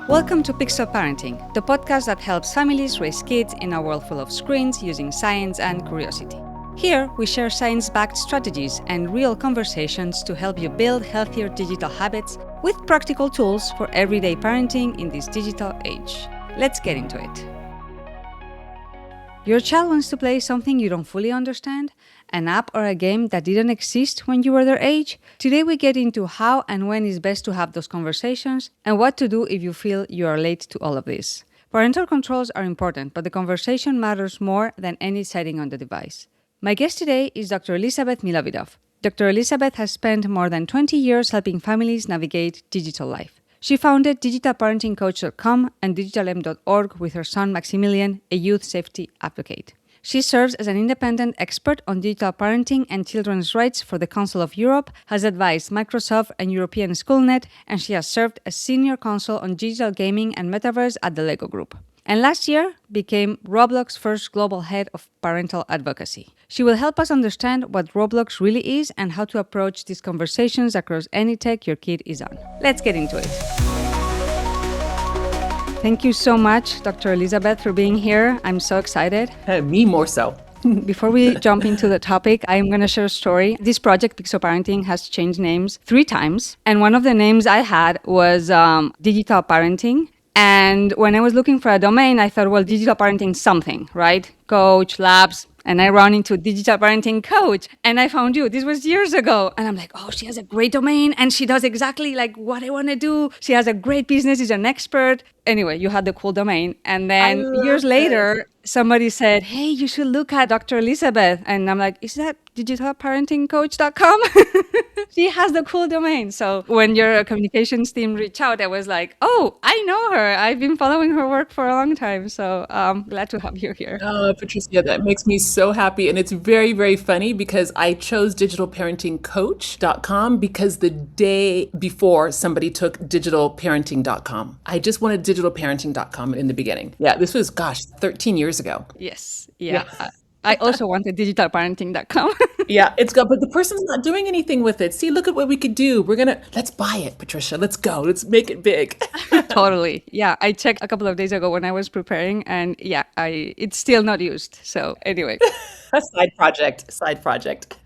Welcome to Pixel Parenting, the podcast that helps families raise kids in a world full of screens using science and curiosity. Here, we share science-backed strategies and real conversations to help you build healthier digital habits with practical tools for everyday parenting in this digital age. Let's get into it. Your child wants to play something you don't fully understand? An app or a game that didn't exist when you were their age? Today we get into how and when is best to have those conversations and what to do if you feel you are late to all of this. Parental controls are important, but the conversation matters more than any setting on the device. My guest today is Dr. Elizabeth Milovidov. Dr. Elizabeth has spent more than 20 years helping families navigate digital life. She founded digitalparentingcoach.com and digitalm.org with her son Maximilian, a youth safety advocate. She serves as an independent expert on digital parenting and children's rights for the Council of Europe, has advised Microsoft and European Schoolnet, and she has served as senior counsel on digital gaming and metaverse at the Lego Group. And last year became Roblox's first global head of parental advocacy. She will help us understand what Roblox really is and how to approach these conversations across any tech your kid is on. Let's get into it. Thank you so much, Dr. Elizabeth, for being here. I'm so excited. Me more so. Before we jump into the topic, I'm going to share a story. This project, Pixel Parenting, has changed names 3 times. And one of the names I had was Digital Parenting. And when I was looking for a domain, I thought, well, digital parenting something, right? Coach, labs. And I ran into Digital Parenting Coach and I found you. This was years ago. And I'm like, oh, she has a great domain and she does exactly like what I want to do. She has a great business, she's an expert. Anyway, you had the cool domain. And then years later, somebody said, hey, you should look at Dr. Elizabeth. And I'm like, is that digitalparentingcoach.com? She has the cool domain. So when your communications team reached out, I was like, oh, I know her. I've been following her work for a long time. So I'm glad to have you here. Patricia, that makes me so happy. And it's very, very funny because I chose digitalparentingcoach.com because the day before somebody took digitalparenting.com. I just wanted digitalparenting.com in the beginning. Yeah, this was, 13 years ago. Yes. Yeah. I also wanted digitalparenting.com. Yeah, it's got, but the person's not doing anything with it. See, look at what we could do. Let's buy it, Patricia. Let's go. Let's make it big. Totally. Yeah, I checked a couple of days ago when I was preparing and yeah, it's still not used. So anyway. A side project. Side project,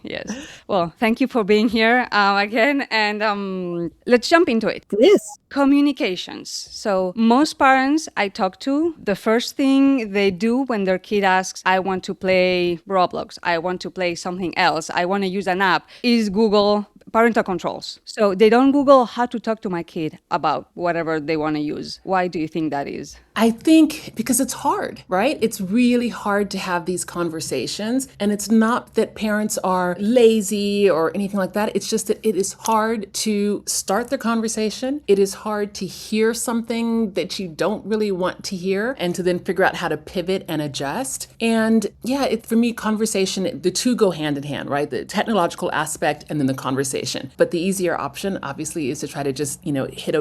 yes. Well, thank you for being here again. And let's jump into it. Yes. Communications. So most parents I talk to, the first thing they do when their kid asks, I want to play Roblox, I want to play something else, I want to use an app, is Google parental controls. So they don't Google how to talk to my kid about whatever they want to use. Why do you think that is? I think because it's hard, right? It's really hard to have these conversations. And it's not that parents are lazy or anything like that. It's just that it is hard to start the conversation. It is hard to hear something that you don't really want to hear and to then figure out how to pivot and adjust. And yeah, for me, conversation, the two go hand in hand, right? The technological aspect and then the conversation. But the easier option, obviously, is to try to just,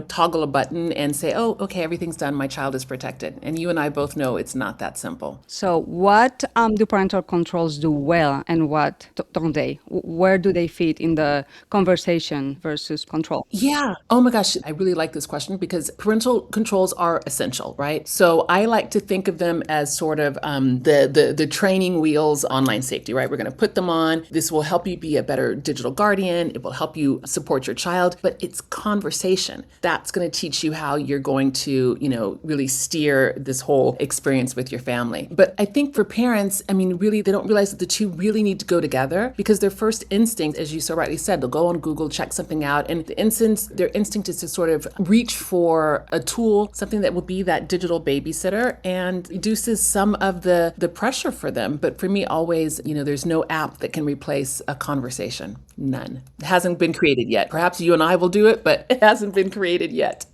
toggle a button and say, oh, okay, everything's done. My child is protected. And you and I both know it's not that simple. So what do parental controls do well and what don't they? Where do they fit in the conversation versus control? Yeah. Oh my gosh. I really like this question because parental controls are essential, right? So I like to think of them as sort of the training wheels online safety, right? We're going to put them on. This will help you be a better digital guardian. It will help you support your child, but it's conversation. That's going to teach you how you're going to, really steer this whole experience with your family. But I think for parents, really, they don't realize that the two really need to go together because their first instinct, as you so rightly said, they'll go on Google, check something out. And their instinct is to sort of reach for a tool, something that will be that digital babysitter and reduces some of the pressure for them. But for me, always, there's no app that can replace a conversation. None. It hasn't been created yet. Perhaps you and I will do it, but it hasn't been created yet.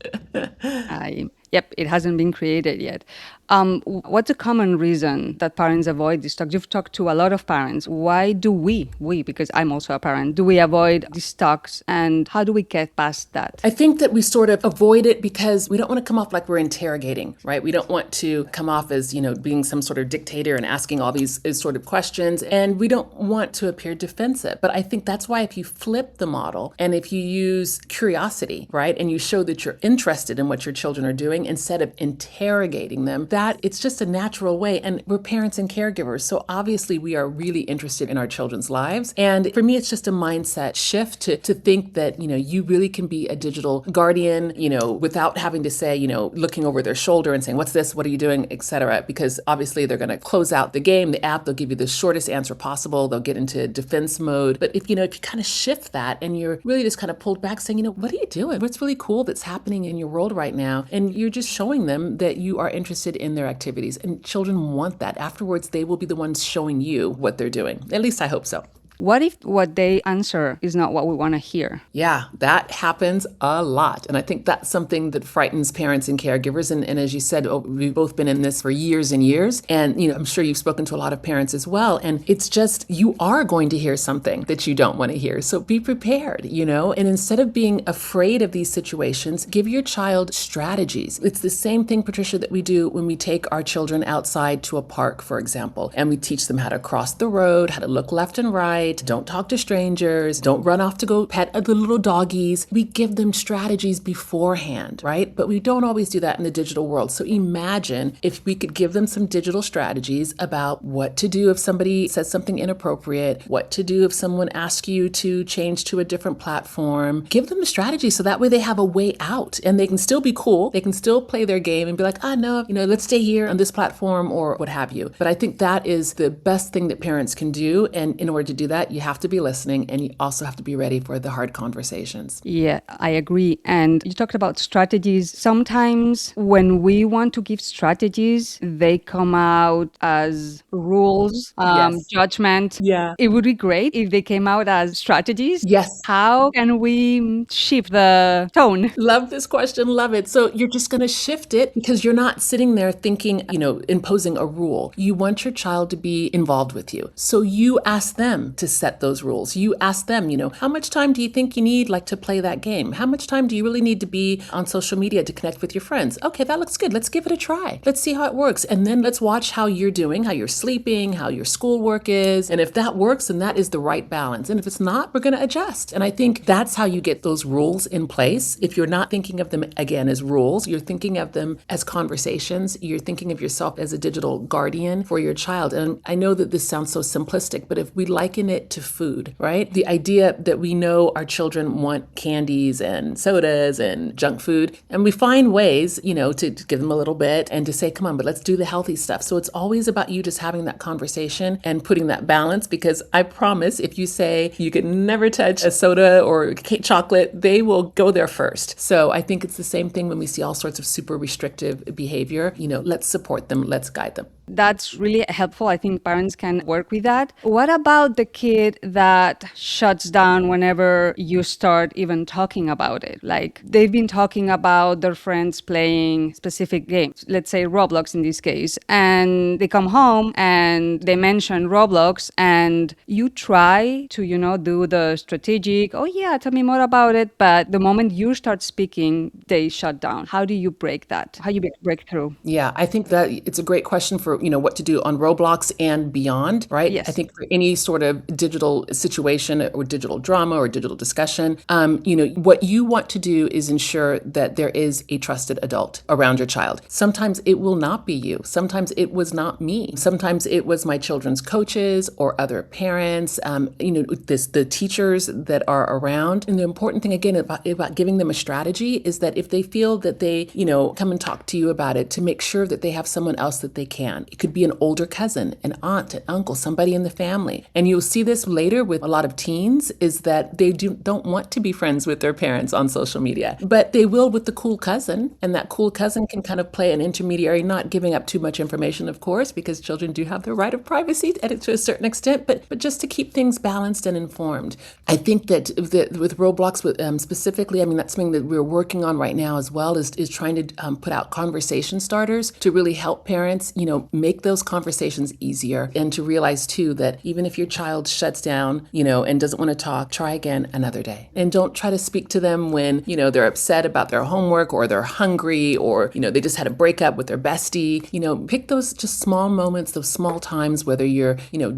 Yep, it hasn't been created yet. What's a common reason that parents avoid these talks? You've talked to a lot of parents. Why do we, because I'm also a parent, do we avoid these talks, and how do we get past that? I think that we sort of avoid it because we don't want to come off like we're interrogating, right? We don't want to come off as, being some sort of dictator and asking all these sort of questions, and we don't want to appear defensive. But I think that's why if you flip the model and if you use curiosity, right, and you show that you're interested in what your children are doing instead of interrogating them, that it's just a natural way. And we're parents and caregivers, so obviously we are really interested in our children's lives. And for me, it's just a mindset shift to think that, you really can be a digital guardian, without having to say, looking over their shoulder and saying, what's this? What are you doing? Etc. Because obviously they're going to close out the game, the app, they'll give you the shortest answer possible. They'll get into defense mode. But if you kind of shift that and you're really just kind of pulled back saying, what are you doing? What's really cool that's happening in your world right now? And you're just showing them that you are interested in their activities. And children want that. Afterwards, they will be the ones showing you what they're doing. At least I hope so. What if what they answer is not what we want to hear? Yeah, that happens a lot. And I think that's something that frightens parents and caregivers. And as you said, we've both been in this for years and years. And, I'm sure you've spoken to a lot of parents as well. And it's just, you are going to hear something that you don't want to hear. So be prepared, And instead of being afraid of these situations, give your child strategies. It's the same thing, Patricia, that we do when we take our children outside to a park, for example, and we teach them how to cross the road, how to look left and right. Don't talk to strangers. Don't run off to go pet the little doggies. We give them strategies beforehand, right? But we don't always do that in the digital world. So imagine if we could give them some digital strategies about what to do if somebody says something inappropriate, what to do if someone asks you to change to a different platform. Give them a strategy so that way they have a way out and they can still be cool. They can still play their game and be like, no, let's stay here on this platform or what have you. But I think that is the best thing that parents can do. And in order to do that, you have to be listening and you also have to be ready for the hard conversations. Yeah, I agree. And you talked about strategies. Sometimes when we want to give strategies, they come out as rules, Yes. judgment. Yeah. It would be great if they came out as strategies. Yes. How can we shift the tone? Love this question. Love it. So you're just going to shift it because you're not sitting there thinking, imposing a rule. You want your child to be involved with you. So you ask them to set those rules. You ask them, how much time do you think you need to play that game? How much time do you really need to be on social media to connect with your friends? Okay, that looks good. Let's give it a try. Let's see how it works. And then let's watch how you're doing, how you're sleeping, how your schoolwork is. And if that works, then that is the right balance. And if it's not, we're going to adjust. And I think that's how you get those rules in place. If you're not thinking of them again as rules, you're thinking of them as conversations. You're thinking of yourself as a digital guardian for your child. And I know that this sounds so simplistic, but if we liken it to food, right? The idea that we know our children want candies and sodas and junk food, and we find ways, to give them a little bit and to say, come on, but let's do the healthy stuff. So it's always about you just having that conversation and putting that balance, because I promise if you say you can never touch a soda or chocolate, they will go there first. So I think it's the same thing when we see all sorts of super restrictive behavior. Let's support them, let's guide them. That's really helpful. I think parents can work with that. What about the kid that shuts down whenever you start even talking about it? Like they've been talking about their friends playing specific games, let's say Roblox in this case, and they come home and they mention Roblox and you try to, do the strategic, oh yeah, tell me more about it. But the moment you start speaking, they shut down. How do you break that? How do you break through? Yeah, I think that it's a great question for, what to do on Roblox and beyond, right? Yes. I think for any sort of digital situation or digital drama or digital discussion, what you want to do is ensure that there is a trusted adult around your child. Sometimes it will not be you. Sometimes it was not me. Sometimes it was my children's coaches or other parents, the teachers that are around. And the important thing, again, about giving them a strategy is that if they feel that they, come and talk to you about it, to make sure that they have someone else that they can. It could be an older cousin, an aunt, an uncle, somebody in the family. And you'll see this later with a lot of teens is that they don't want to be friends with their parents on social media, but they will with the cool cousin. And that cool cousin can kind of play an intermediary, not giving up too much information, of course, because children do have the right of privacy to a certain extent, but just to keep things balanced and informed. I think that with Roblox, specifically, I mean, that's something that we're working on right now as well, is trying to put out conversation starters to really help parents, make those conversations easier, and to realize too that even if your child shuts down, and doesn't want to talk, try again another day. And don't try to speak to them when, they're upset about their homework or they're hungry or, they just had a breakup with their bestie. Pick those just small moments, those small times, whether you're,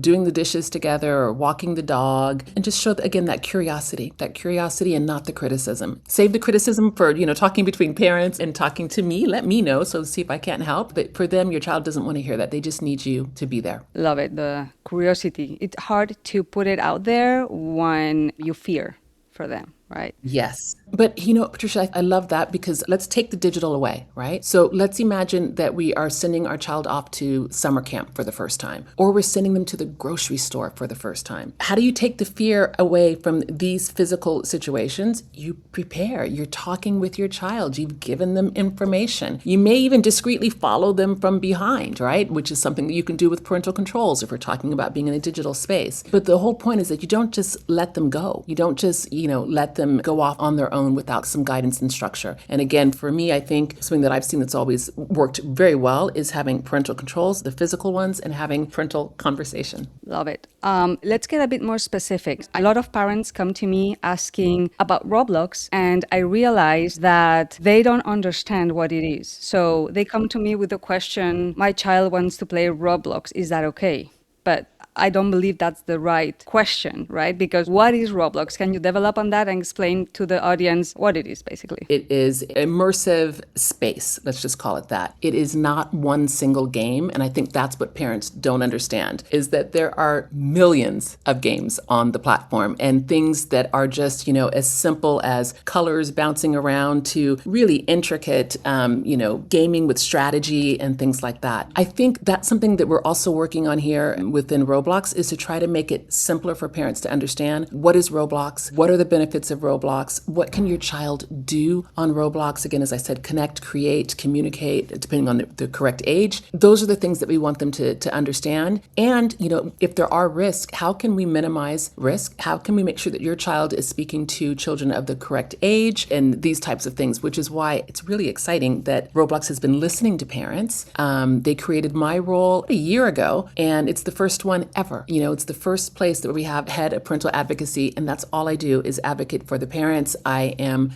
doing the dishes together or walking the dog, and just show, again, that curiosity and not the criticism. Save the criticism for, talking between parents and talking to me. Let me know, so see if I can't help. But for them, your child doesn't want to hear that. They just need you to be there. Love it. The curiosity. It's hard to put it out there when you fear for them, right? Yes. But, Patricia, I love that, because let's take the digital away, right? So let's imagine that we are sending our child off to summer camp for the first time, or we're sending them to the grocery store for the first time. How do you take the fear away from these physical situations? You prepare. You're talking with your child. You've given them information. You may even discreetly follow them from behind, right? Which is something that you can do with parental controls if we're talking about being in a digital space. But the whole point is that you don't just let them go. You don't just, let them go off on their own without some guidance and structure. And again, for me, I think something that I've seen that's always worked very well is having parental controls, the physical ones, and having parental conversation. Love it. Let's get a bit more specific. A lot of parents come to me asking about Roblox, and I realize that they don't understand what it is. So they come to me with the question, my child wants to play Roblox, is that okay? But I don't believe that's the right question, right? Because what is Roblox? Can you develop on that and explain to the audience what it is, basically? It is immersive space. Let's just call it that. It is not one single game. And I think that's what parents don't understand, is that there are millions of games on the platform, and things that are just, as simple as colors bouncing around to really intricate, gaming with strategy and things like that. I think that's something that we're also working on here within Roblox, is to try to make it simpler for parents to understand what is Roblox, what are the benefits of Roblox, what can your child do on Roblox. Again, as I said, connect, create, communicate, depending on the correct age. Those are the things that we want them to understand. And, if there are risks, how can we minimize risk? How can we make sure that your child is speaking to children of the correct age and these types of things, which is why it's really exciting that Roblox has been listening to parents. They created my role a year ago, and it's the first one ever. It's the first place that we have head of parental advocacy, and that's all I do is advocate for the parents. I am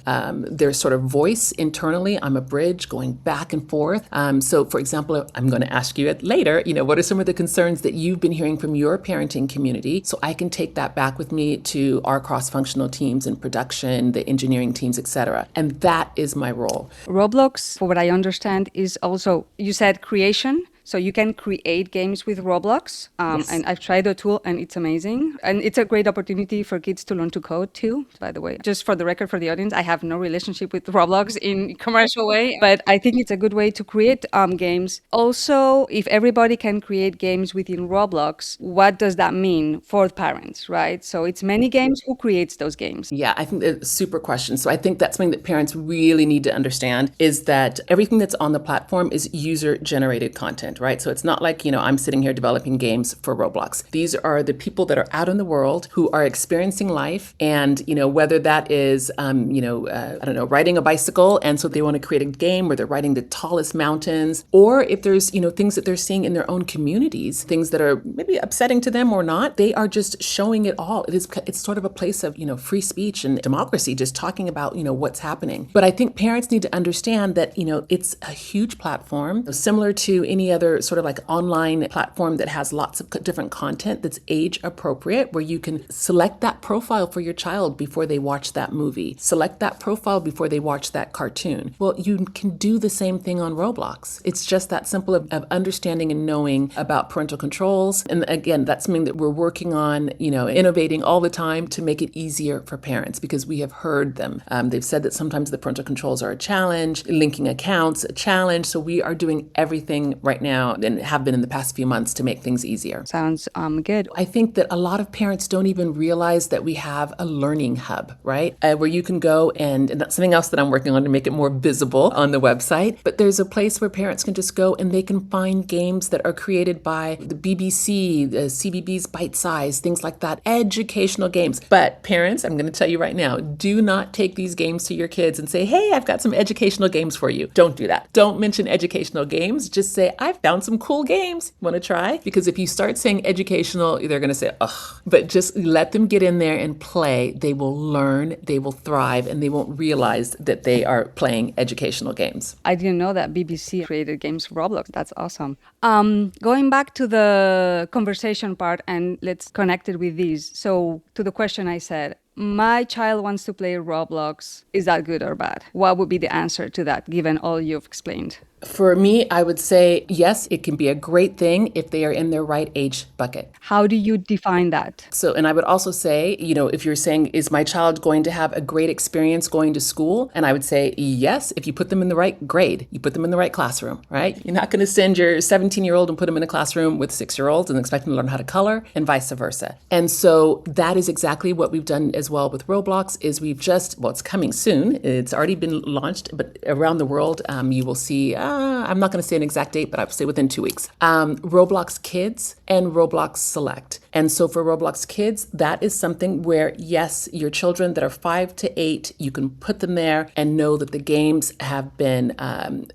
their sort of voice internally. I'm a bridge going back and forth. So, for example, I'm going to ask you later, what are some of the concerns that you've been hearing from your parenting community, so I can take that back with me to our cross-functional teams in production, the engineering teams, etc. And that is my role. Roblox, for what I understand, is also, you said creation. So you can create games with Roblox. Yes. And I've tried the tool and it's amazing. And it's a great opportunity for kids to learn to code too, by the way. Just for the record, for the audience, I have no relationship with Roblox in commercial way, but I think it's a good way to create games. Also, if everybody can create games within Roblox, what does that mean for parents, right? So it's many games. Who creates those games? Yeah, I think that's a super question. So I think that's something that parents really need to understand, is that everything that's on the platform is user-generated content, right? So it's not like, I'm sitting here developing games for Roblox. These are the people that are out in the world who are experiencing life, and, whether that is, riding a bicycle, and so they want to create a game where they're riding the tallest mountains, or if there's, things that they're seeing in their own communities, things that are maybe upsetting to them or not, they are just showing it all. It's sort of a place of, free speech and democracy, just talking about, what's happening. But I think parents need to understand that, it's a huge platform, similar to any other sort of like online platform that has lots of different content that's age appropriate, where you can select that profile for your child before they watch that movie, select that profile before they watch that cartoon. Well, you can do the same thing on Roblox. It's just that simple of understanding and knowing about parental controls. And again, that's something that we're working on, innovating all the time to make it easier for parents, because we have heard them. They've said that sometimes the parental controls are a challenge, linking accounts, a challenge. So we are doing everything right now now and have been in the past few months to make things easier. Sounds good. I think that a lot of parents don't even realize that we have a learning hub, right? Where you can go and that's something else that I'm working on to make it more visible on the website. But there's a place where parents can just go and they can find games that are created by the BBC, the CBBS Bite Size, things like that, educational games. But parents, I'm going to tell you right now, do not take these games to your kids and say, hey, I've got some educational games for you. Don't do that. Don't mention educational games. Just say, I've found some cool games. Want to try? Because if you start saying educational, they're going to say, ugh. But just let them get in there and play. They will learn, they will thrive, and they won't realize that they are playing educational games. I didn't know that BBC created games for Roblox. That's awesome. Going back to the conversation part, and let's connect it with these. So to the question I said, my child wants to play Roblox. Is that good or bad? What would be the answer to that, given all you've explained? For me, I would say, yes, it can be a great thing if they are in their right age bucket. How do you define that? So, and I would also say, if you're saying, is my child going to have a great experience going to school? And I would say, yes, if you put them in the right grade, you put them in the right classroom, right? You're not going to send your 17-year-old and put them in a classroom with 6-year-olds and expect them to learn how to color and vice versa. And so that is exactly what we've done as well with Roblox is it's coming soon. It's already been launched, but around the world, you will see, I'm not going to say an exact date, but I would say within 2 weeks, Roblox Kids and Roblox Select. And so for Roblox Kids, that is something where, yes, your children that are 5 to 8, you can put them there and know that the games have been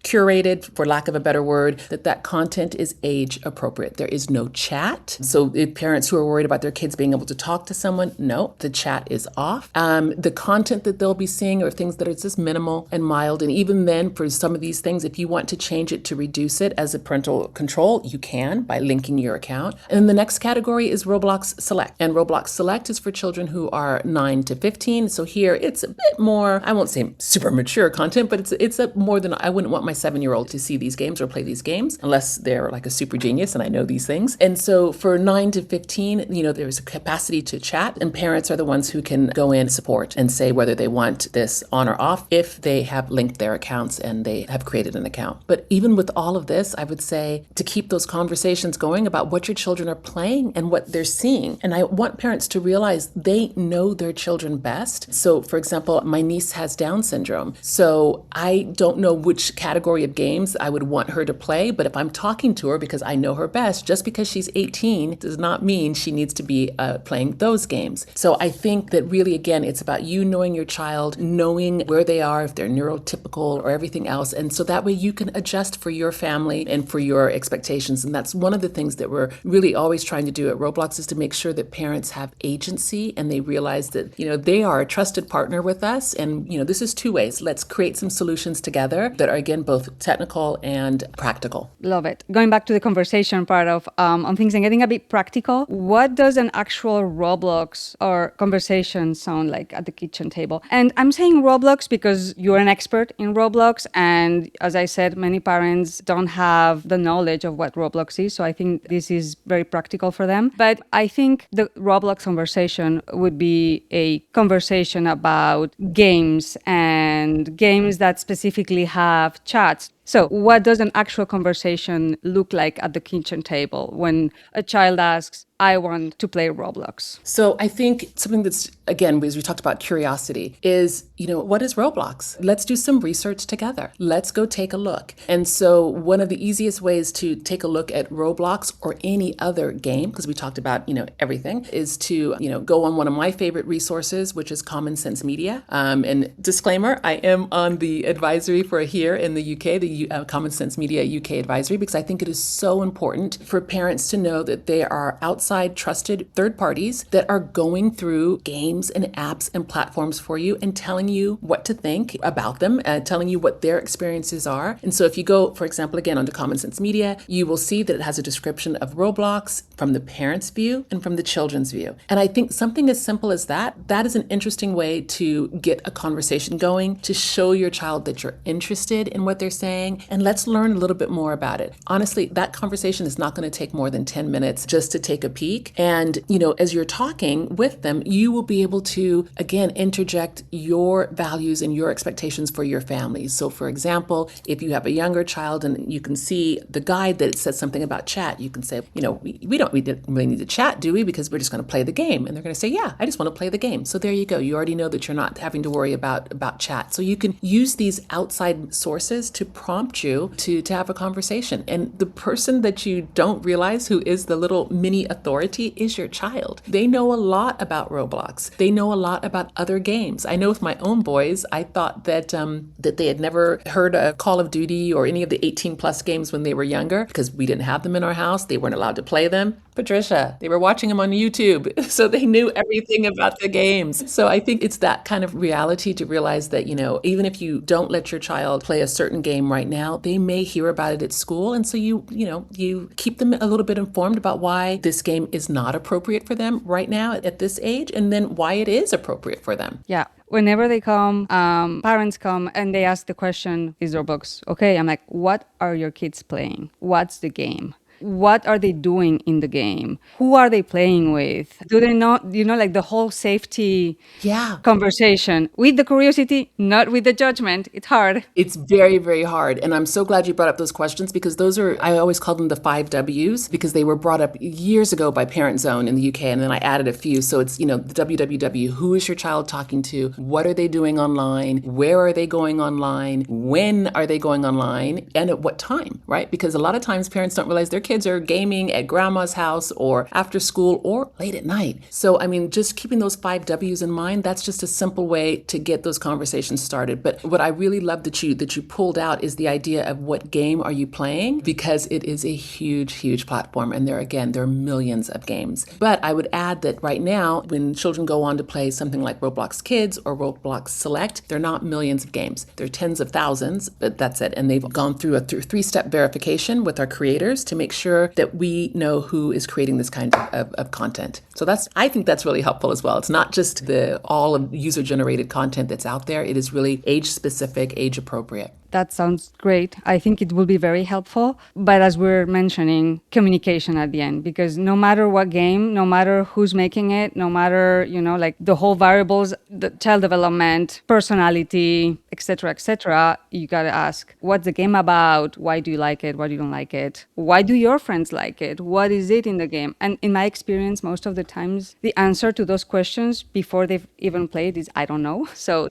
curated, for lack of a better word, that content is age appropriate. There is no chat. So if parents who are worried about their kids being able to talk to someone, no, the chat is off. The content that they'll be seeing are things that are just minimal and mild. And even then, for some of these things, if you want to change it to reduce it as a parental control, you can by linking your account. And then the next category is Roblox Select. And Roblox Select is for children who are 9 to 15. So here it's a bit more, I won't say super mature content, but it's a more than, I wouldn't want my 7-year-old to see these games or play these games unless they're like a super genius and I know these things. And so for 9 to 15, there's a capacity to chat and parents are the ones who can go in, support and say whether they want this on or off if they have linked their accounts and they have created an account. But even with all of this, I would say to keep those conversations going about what your children are playing and what they're seeing. And I want parents to realize they know their children best. So for example, my niece has Down syndrome. So I don't know which category of games I would want her to play, but if I'm talking to her because I know her best, just because she's 18 does not mean she needs to be playing those games. So I think that really, again, it's about you knowing your child, knowing where they are, if they're neurotypical or everything else. And so that way you can adjust for your family and for your expectations. And that's one of the things that we're really always trying to do at Roblox is to make sure that parents have agency and they realize that, they are a trusted partner with us. And, this is two ways. Let's create some solutions together that are, again, both technical and practical. Love it. Going back to the conversation part of on things and getting a bit practical, what does an actual Roblox or conversation sound like at the kitchen table? And I'm saying Roblox because you're an expert in Roblox. And as I said, many parents don't have the knowledge of what Roblox is. So I think this is very practical for them. But I think the Roblox conversation would be a conversation about games and games that specifically have chats. So what does an actual conversation look like at the kitchen table when a child asks, I want to play Roblox? So I think something that's, again, as we talked about curiosity, is, what is Roblox? Let's do some research together. Let's go take a look. And so one of the easiest ways to take a look at Roblox or any other game, because we talked about, everything, is to, go on one of my favorite resources, which is Common Sense Media. And disclaimer, I am on the advisory for here in the UK, the Common Sense Media UK advisory, because I think it is so important for parents to know that they are outside trusted third parties that are going through games and apps and platforms for you and telling you what to think about them, telling you what their experiences are. And so if you go, for example, again, onto Common Sense Media, you will see that it has a description of Roblox from the parents' view and from the children's view. And I think something as simple as that is an interesting way to get a conversation going, to show your child that you're interested in what they're saying, playing, and let's learn a little bit more about it. Honestly, that conversation is not going to take more than 10 minutes just to take a peek. And, as you're talking with them, you will be able to, again, interject your values and your expectations for your families. So for example, if you have a younger child and you can see the guide that it says something about chat, you can say, we don't really need to chat, do we? Because we're just going to play the game. And they're going to say, yeah, I just want to play the game. So there you go. You already know that you're not having to worry about chat. So you can use these outside sources to prompt you to have a conversation. And the person that you don't realize who is the little mini authority is your child. They know a lot about Roblox. They know a lot about other games. I know with my own boys, I thought that they had never heard of Call of Duty or any of the 18 plus games when they were younger because we didn't have them in our house. They weren't allowed to play them. Patricia, they were watching them on YouTube, so they knew everything about the games. So I think it's that kind of reality to realize that, even if you don't let your child play a certain game right now, they may hear about it at school. And so you keep them a little bit informed about why this game is not appropriate for them right now at this age, and then why it is appropriate for them. Yeah. Whenever they come, parents come and they ask the question, is Roblox okay? I'm like, what are your kids playing? What's the game? What are they doing in the game? Who are they playing with? Do they not, like the whole safety conversation with the curiosity, not with the judgment. It's hard. It's very, very hard. And I'm so glad you brought up those questions because those are, I always call them the 5 W's because they were brought up years ago by Parent Zone in the UK. And then I added a few. So it's, the WWW, who is your child talking to? What are they doing online? Where are they going online? When are they going online? And at what time, right? Because a lot of times parents don't realize their kids are gaming at grandma's house or after school or late at night. So, just keeping those 5 W's in mind, that's just a simple way to get those conversations started. But what I really love that you pulled out is the idea of what game are you playing, because it is a huge, huge platform. And there are millions of games. But I would add that right now, when children go on to play something like Roblox Kids or Roblox Select, they're not millions of games. They're tens of thousands, but that's it. And they've gone through a 3-step verification with our creators to make sure that we know who is creating this kind of content. So I think that's really helpful as well. It's not just all of user-generated content that's out there. It is really age-specific, age-appropriate. That sounds great. I think it will be very helpful. But as we're mentioning, communication at the end, because no matter what game, no matter who's making it, no matter, like the whole variables, the child development, personality, etc., you got to ask, what's the game about? Why do you like it? Why do you don't like it? Why do your friends like it? What is it in the game? And in my experience, most of the times, the answer to those questions before they've even played is, I don't know. So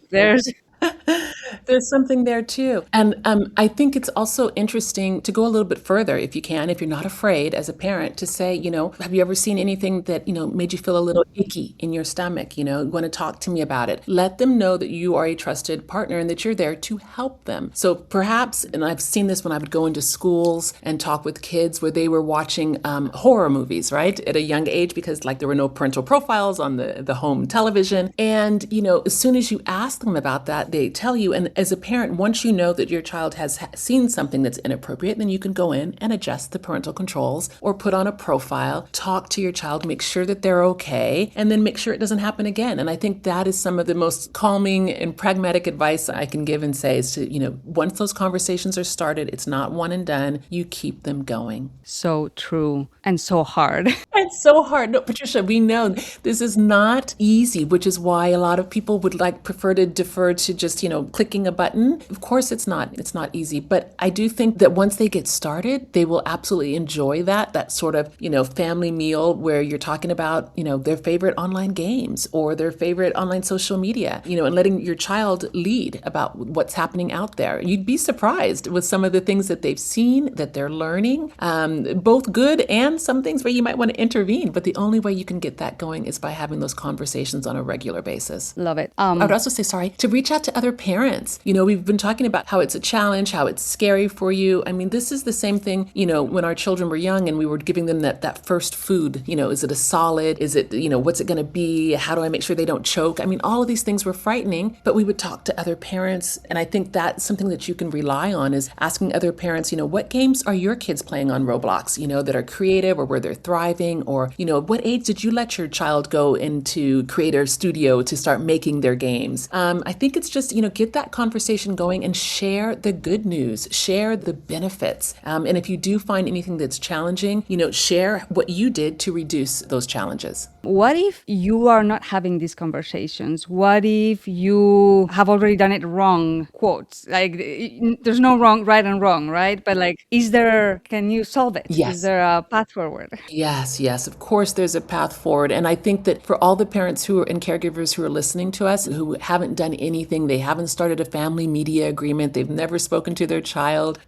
there's something there too. And I think it's also interesting to go a little bit further if you can, if you're not afraid as a parent to say, have you ever seen anything that, made you feel a little icky in your stomach? You want to talk to me about it. Let them know that you are a trusted partner and that you're there to help them. So perhaps, and I've seen this when I would go into schools and talk with kids where they were watching horror movies, right? At a young age, because there were no parental profiles on the home television. And, as soon as you ask them about that, they tell you. And as a parent, once you know that your child has seen something that's inappropriate, then you can go in and adjust the parental controls or put on a profile, talk to your child, make sure that they're okay, and then make sure it doesn't happen again. And I think that is some of the most calming and pragmatic advice I can give and say is to, once those conversations are started, it's not one and done. You keep them going. So true and so hard. It's so hard. No, Patricia, we know this is not easy, which is why a lot of people would prefer to defer to just, clicking a button. Of course, it's not easy, but I do think that once they get started, they will absolutely enjoy that sort of, family meal where you're talking about, their favorite online games or their favorite online social media, and letting your child lead about what's happening out there. You'd be surprised with some of the things that they've seen, that they're learning, both good and some things where you might want to intervene. But the only way you can get that going is by having those conversations on a regular basis. Love it. I would also say, to reach out to other parents. We've been talking about how it's a challenge, how it's scary for you. This is the same thing, when our children were young and we were giving them that first food, is it a solid? Is it, what's it going to be? How do I make sure they don't choke? All of these things were frightening, but we would talk to other parents. And I think that's something that you can rely on is asking other parents, what games are your kids playing on Roblox, that are creative or where they're thriving? Or, what age did you let your child go into Creator Studio to start making their games? I think it's just, get that conversation going and share the good news, share the benefits. And if you do find anything that's challenging, share what you did to reduce those challenges. What if you are not having these conversations? What if you have already done it wrong? Quotes like there's no right and wrong, right? But like, can you solve it? Is Yes. there a path forward? Yes, yes. Of course, there's a path forward. And I think that for all the parents who are and caregivers who are listening to us, who haven't done anything, they haven't started a family media agreement, they've never spoken to their child,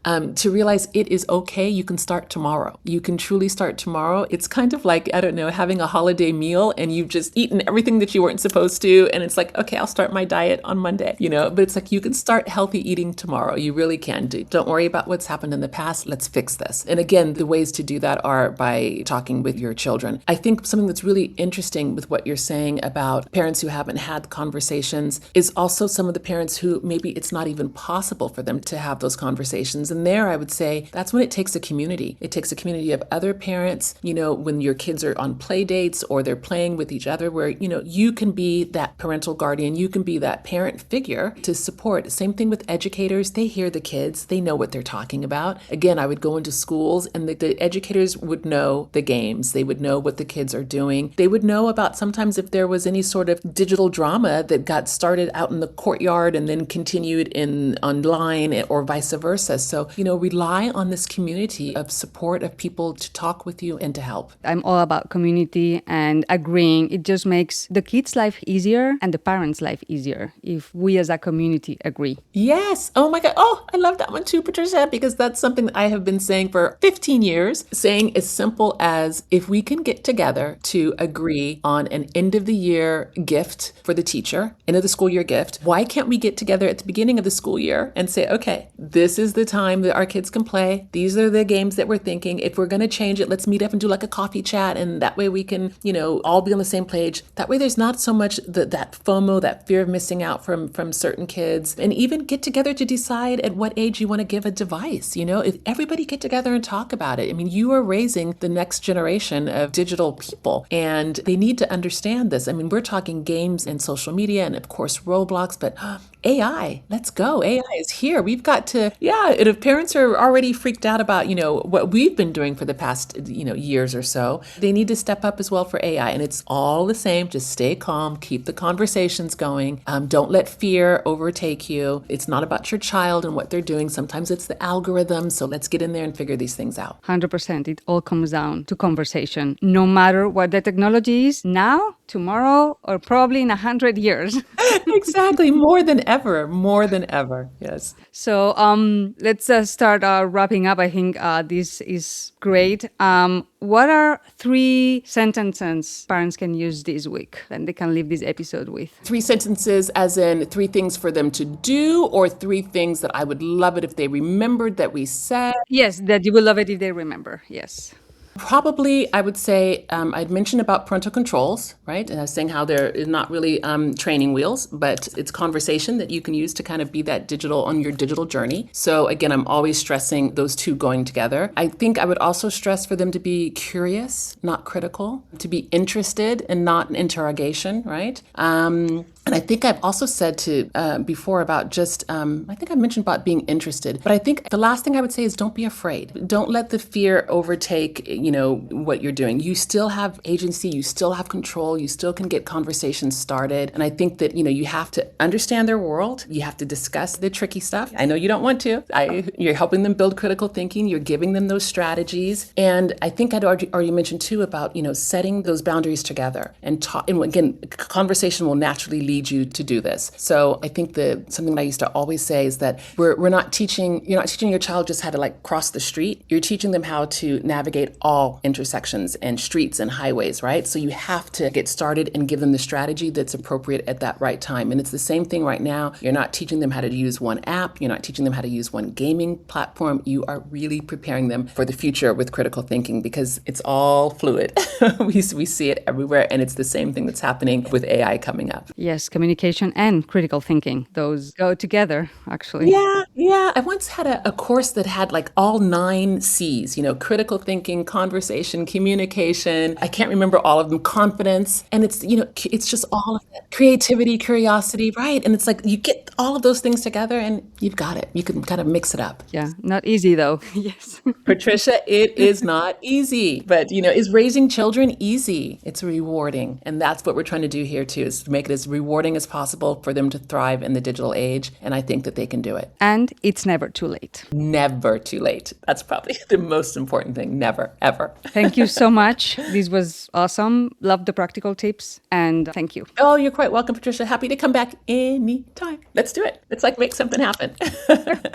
to realize it is okay. You can start tomorrow. You can truly start tomorrow. It's kind of like, I don't know, having a holiday meal and you've just eaten everything that you weren't supposed to. And it's like, okay, I'll start my diet on Monday, but it's like you can start healthy eating tomorrow. You really can. Don't worry about what's happened in the past. Let's fix this. And again, the ways to do that are by talking with your children. I think something that's really interesting with what you're saying about parents who haven't had conversations is also some of the parents who maybe it's not even possible for them to have those conversations. And there I would say that's when it takes a community. It takes a community of other parents, when your kids are on play dates or they're playing with each other where, you can be that parental guardian, you can be that parent figure to support. Same thing with educators. They hear the kids, they know what they're talking about. Again, I would go into schools and the educators would know the games. They would know what the kids are doing. They would know about sometimes if there was any sort of digital drama that got started out in the courtyard and then continued in online or vice versa. So, rely on this community of support of people to talk with you and to help. I'm all about community and agreeing. It just makes the kids' life easier and the parents' life easier if we as a community agree. Yes. Oh my God. Oh, I love that one too, Patricia, because that's something that I have been saying for 15 years, saying as simple as if we can get together to agree on an end of the year gift for the teacher, end of the school year gift, why can't we get together at the beginning of the school year and say, okay, this is the time that our kids can play. These are the games that we're thinking. If we're going to change it, let's meet up and do like a coffee chat. And that way we can, all be on the same page. That way there's not so much that FOMO, that fear of missing out from certain kids, and even get together to decide at what age you want to give a device. If everybody get together and talk about it. I mean, you are raising the next generation of digital people and they need to understand this. I mean, we're talking games and social media and of course Roblox, but AI, let's go. AI is here. We've got to, and if parents are already freaked out about, what we've been doing for the past, years or so, they need to step up as well for AI. And it's all the same. Just stay calm, keep the conversations going. Don't let fear overtake you. It's not about your child and what they're doing. Sometimes it's the algorithm. So let's get in there and figure these things out. 100%. It all comes down to conversation, no matter what the technology is now, tomorrow, or probably in 100 years. Exactly. More than ever. Yes. So let's start wrapping up. I think this is great. What are 3 sentences parents can use this week and they can leave this episode with? 3 sentences as in 3 things for them to do or 3 things that I would love it if they remembered that we said? Yes, that you will love it if they remember. Yes. Probably, I would say, I'd mentioned about parental controls, right? And I was saying how they're not really training wheels, but it's conversation that you can use to kind of be that digital on your digital journey. So again, I'm always stressing those 2 going together. I think I would also stress for them to be curious, not critical, to be interested and not an interrogation, right? And I think I've also said before about just, I think I mentioned about being interested, but I think the last thing I would say is don't be afraid. Don't let the fear overtake, what you're doing. You still have agency, you still have control, you still can get conversations started. And I think that, you have to understand their world. You have to discuss the tricky stuff. I know you don't want to. You're helping them build critical thinking. You're giving them those strategies. And I think I'd already mentioned too about, setting those boundaries together and again, conversation will naturally lead you to do this. So I think something that I used to always say is that you're not teaching your child just how to cross the street. You're teaching them how to navigate all intersections and streets and highways, right? So you have to get started and give them the strategy that's appropriate at that right time. And it's the same thing right now. You're not teaching them how to use one app. You're not teaching them how to use one gaming platform. You are really preparing them for the future with critical thinking because it's all fluid. We see it everywhere. And it's the same thing that's happening with AI coming up. Yes. Yes, communication and critical thinking. Those go together, actually. Yeah. I once had a course that had like all 9 C's, critical thinking, conversation, communication. I can't remember all of them, confidence. And it's just all of that. Creativity, curiosity, right? And it's like you get all of those things together and you've got it. You can kind of mix it up. Yeah, not easy though. Yes. Patricia, it is not easy, but is raising children easy? It's rewarding. And that's what we're trying to do here too, is to make it as rewarding as possible for them to thrive in the digital age. And I think that they can do it. And it's never too late. Never too late. That's probably the most important thing. Never, ever. Thank you so much. This was awesome. Love the practical tips. And thank you. Oh, you're quite welcome, Patricia. Happy to come back anytime. Let's do it. Let's make something happen.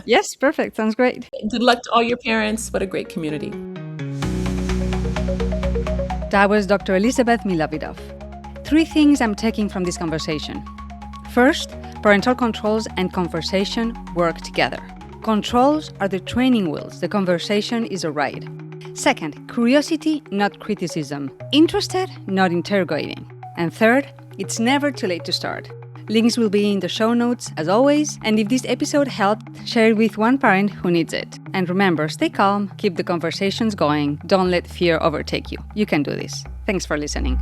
Yes, perfect. Sounds great. Good luck to all your parents. What a great community. That was Dr. Elizabeth Milovidov. 3 things I'm taking from this conversation. First, parental controls and conversation work together. Controls are the training wheels. The conversation is a ride. Second, curiosity, not criticism. Interested, not interrogating. And third, it's never too late to start. Links will be in the show notes, as always, and if this episode helped, share it with one parent who needs it. And remember, stay calm, keep the conversations going, don't let fear overtake you. You can do this. Thanks for listening.